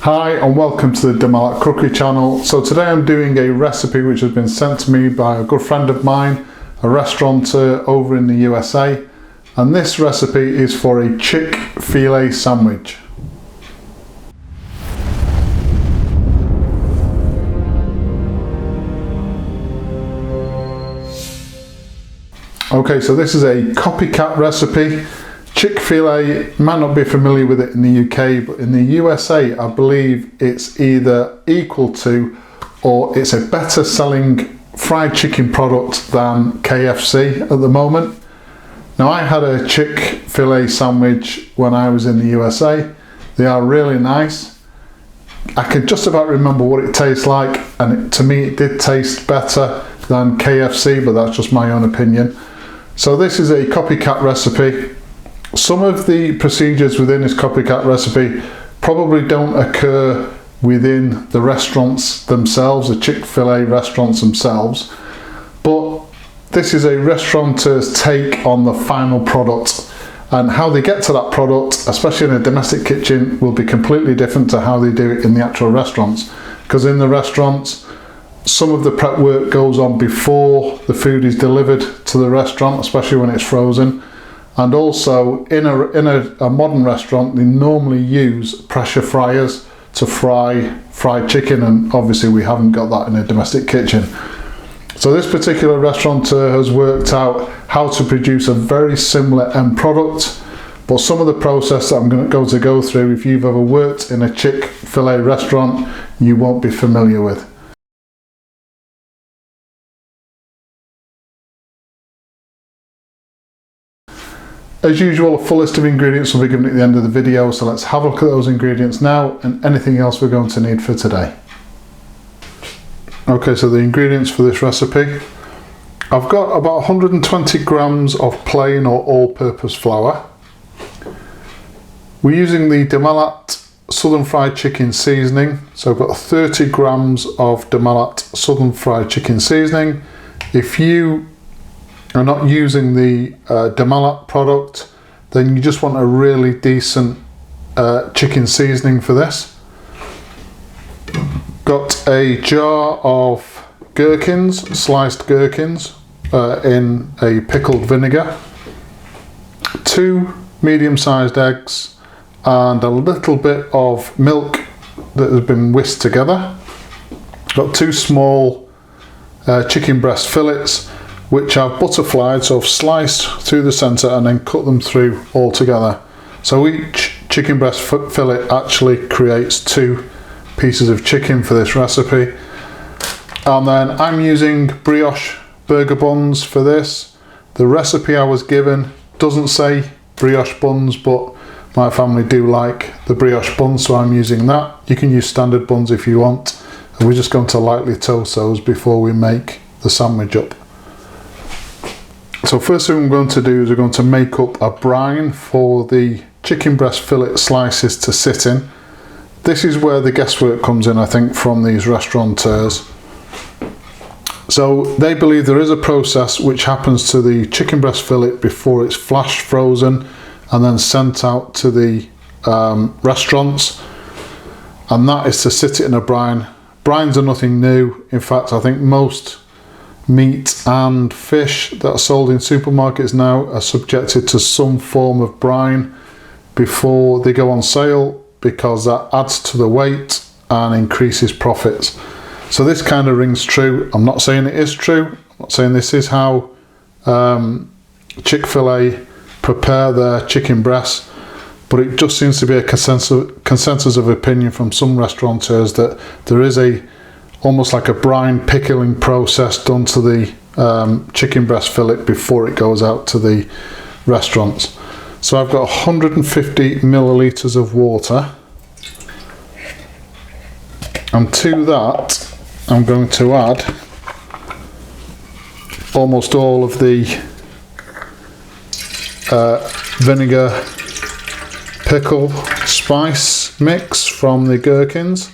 Hi and welcome to the Malat Cookery channel. So today I'm doing a recipe which has been sent to me by a good friend of mine, a restaurateur over in the USA, and this recipe is for a Chic-fil-A sandwich. Okay, so this is a copycat recipe. Chic-fil-A, might not be familiar with it in the UK, but in the USA I believe it's either equal to or it's a better selling fried chicken product than KFC at the moment. Now, I had a Chic-fil-A sandwich when I was in the USA. They are really nice. I can just about remember what it tastes like, and to me it did taste better than KFC, but that's just my own opinion. So this is a copycat recipe. Some of the procedures within this copycat recipe probably don't occur within the restaurants themselves, the Chic-fil-A restaurants themselves, but this is a restaurateur's take on the final product, and how they get to that product, especially in a domestic kitchen, will be completely different to how they do it in the actual restaurants. Because in the restaurants, some of the prep work goes on before the food is delivered to the restaurant, especially when it's frozen. And also in a modern restaurant, they normally use pressure fryers to fry fried chicken, and obviously we haven't got that in a domestic kitchen. So this particular restaurateur has worked out how to produce a very similar end product, but some of the process that I'm going to go through, if you've ever worked in a Chic-fil-A restaurant, you won't be familiar with. As usual, a full list of ingredients will be given at the end of the video, so let's have a look at those ingredients now and anything else we're going to need for today. Okay, so the ingredients for this recipe. I've got about 120 grams of plain or all-purpose flour. We're using the Malat Southern Fried Chicken seasoning, so I've got 30 grams of Malat Southern Fried Chicken seasoning. If you are not using the Malat product, then you just want a really decent chicken seasoning for this. Got a jar of gherkins, sliced gherkins in a pickled vinegar, 2 medium-sized eggs, and a little bit of milk that has been whisked together. Got 2 small chicken breast fillets, which I've butterflied, so I've sliced through the centre and then cut them through all together. So each chicken breast fillet actually creates 2 pieces of chicken for this recipe. And then I'm using brioche burger buns for this. The recipe I was given doesn't say brioche buns, but my family do like the brioche buns, so I'm using that. You can use standard buns if you want. And we're just going to lightly toast those before we make the sandwich up. So first thing I'm going to do is we're going to make up a brine for the chicken breast fillet slices to sit in. This is where the guesswork comes in, I think, from these restaurateurs. So they believe there is a process which happens to the chicken breast fillet before it's flash frozen and then sent out to the restaurants, and that is to sit it in a brine. Brines are nothing new. In fact, I think most meat and fish that are sold in supermarkets now are subjected to some form of brine before they go on sale, because that adds to the weight and increases profits. So this kind of rings true. I'm not saying it is true. I'm not saying this is how Chic-fil-A prepare their chicken breasts, but it just seems to be a consensus of opinion from some restaurateurs that there is almost like a brine pickling process done to the chicken breast fillet before it goes out to the restaurants. So I've got 150 millilitres of water, and to that I'm going to add almost all of the vinegar pickle spice mix from the gherkins.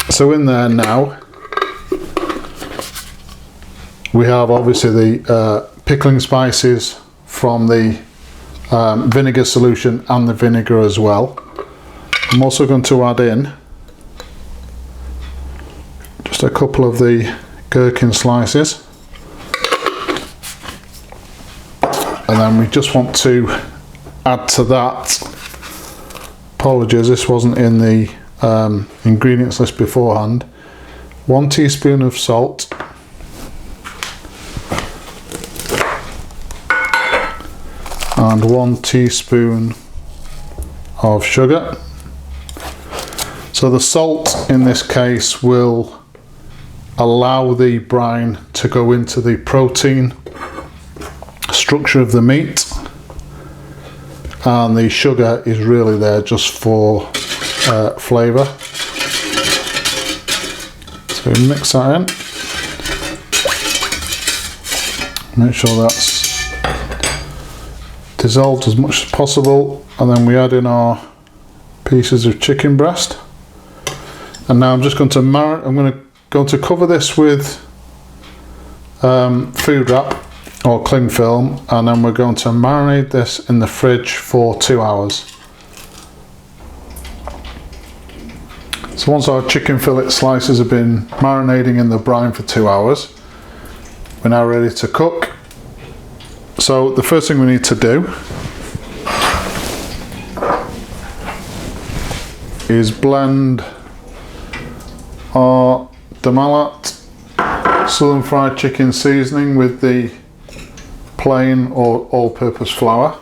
So in there now we have obviously the pickling spices from the vinegar solution and the vinegar as well. I'm also going to add in just a couple of the gherkin slices, and then we just want to add to that, apologies this wasn't in the ingredients list beforehand, 1 teaspoon of salt, and 1 teaspoon of sugar. So the salt in this case will allow the brine to go into the protein structure of the meat, and the sugar is really there just for flavour. So we mix that in, make sure that's dissolved as much as possible, and then we add in our pieces of chicken breast. And now I'm just going to I'm going to cover this with food wrap or cling film, and then we're going to marinate this in the fridge for 2 hours. So once our chicken fillet slices have been marinating in the brine for 2 hours, we're now ready to cook. So the first thing we need to do is blend the Malat southern fried chicken seasoning with the plain or all-purpose flour,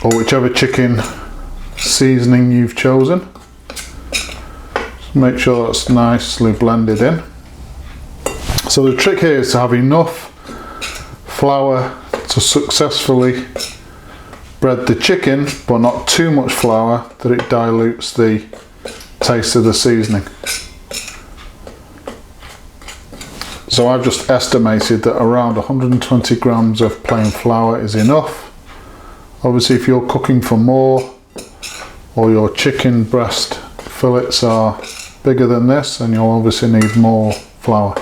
or whichever chicken seasoning you've chosen. Just make sure that's nicely blended in. So the trick here is to have enough flour to successfully bread the chicken, but not too much flour that it dilutes the taste of the seasoning. So I've just estimated that around 120 grams of plain flour is enough. Obviously if you're cooking for more, or your chicken breast fillets are bigger than this, then you'll obviously need more flour.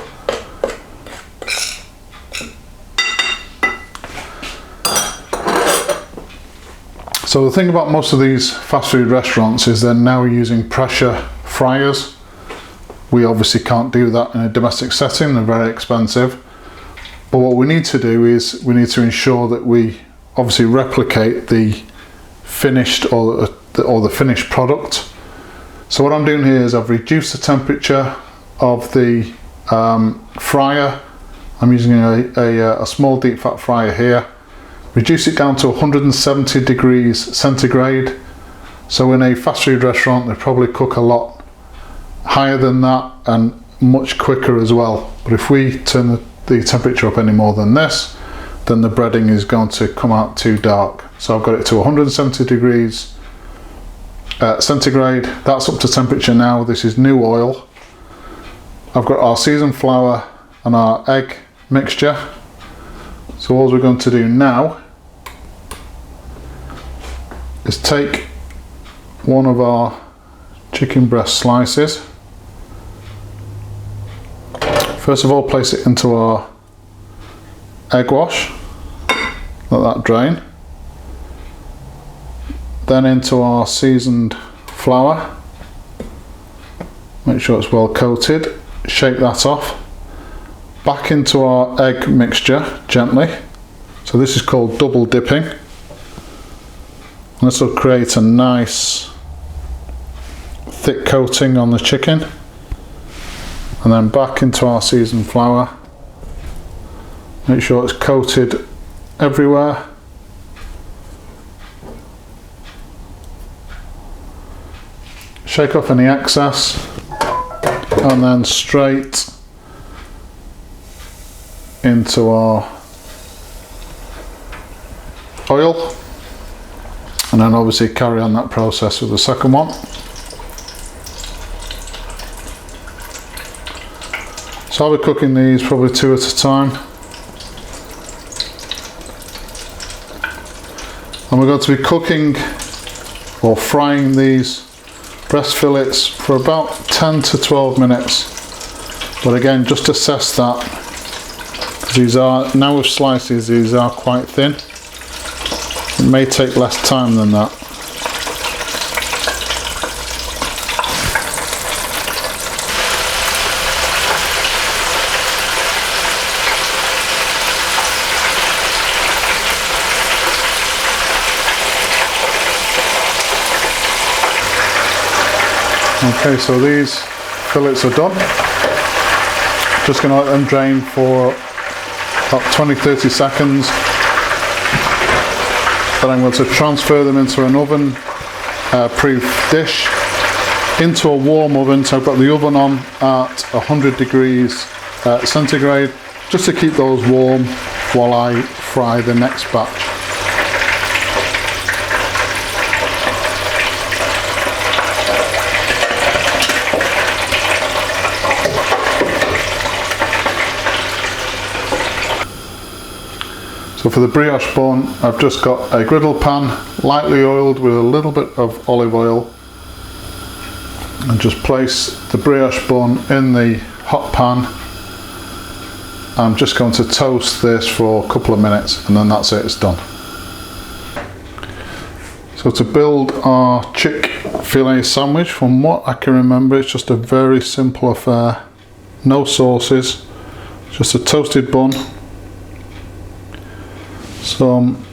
So the thing about most of these fast food restaurants is they're now using pressure fryers. We obviously can't do that in a domestic setting, they're very expensive. But what we need to do is we need to ensure that we obviously replicate the finished or the finished product. So what I'm doing here is I've reduced the temperature of the fryer. I'm using a small deep fat fryer here. Reduce it down to 170 degrees centigrade. So in a fast food restaurant they probably cook a lot higher than that and much quicker as well. But if we turn the temperature up any more than this, then the breading is going to come out too dark. So I've got it to 170 degrees centigrade. That's up to temperature now. This is new oil. I've got our seasoned flour and our egg mixture. So all we're going to do now is take one of our chicken breast slices. First of all, place it into our egg wash, let that drain. Then into our seasoned flour. Make sure it's well coated. Shake that off. Back into our egg mixture gently. So this is called double dipping. This will create a nice thick coating on the chicken. And then back into our seasoned flour. Make sure it's coated everywhere. Shake off any excess, and then straight into our oil, and then obviously carry on that process with the second one. So I'll be cooking these probably 2 at a time, and we're going to be cooking or frying these breast fillets for about 10 to 12 minutes. But again, just assess that. These are, now with slices, these are quite thin. It may take less time than that. Okay, so these fillets are done. Just going to let them drain for about 20-30 seconds. Then I'm going to transfer them into an oven proof dish into a warm oven. So I've got the oven on at 100 degrees centigrade, just to keep those warm while I fry the next batch. So for the brioche bun, I've just got a griddle pan, lightly oiled with a little bit of olive oil, and just place the brioche bun in the hot pan. I'm just going to toast this for a couple of minutes, and then that's it, it's done. So to build our Chic-fil-A sandwich, from what I can remember, it's just a very simple affair. No sauces, just a toasted bun, some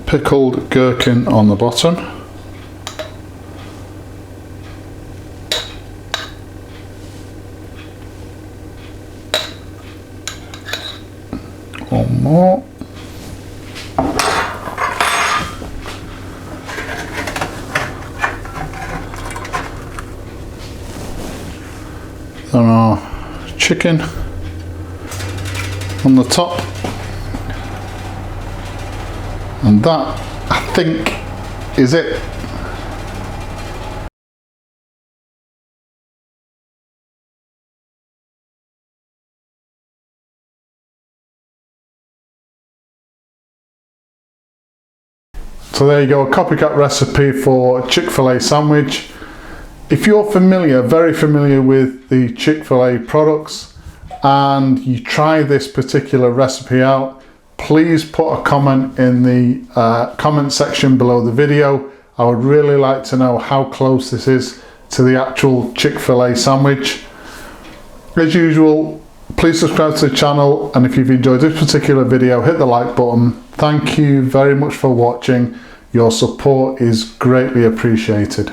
pickled gherkin on the bottom, one more, then our chicken on the top. And that, I think, is it. So there you go, a copycat recipe for Chic-fil-A sandwich. If you're familiar, very familiar with the Chic-fil-A products, and you try this particular recipe out, please put a comment in the comment section below the video. I would really like to know how close this is to the actual Chic-fil-A sandwich. As usual, please subscribe to the channel, and if you've enjoyed this particular video, hit the like button. Thank you very much for watching. Your support is greatly appreciated.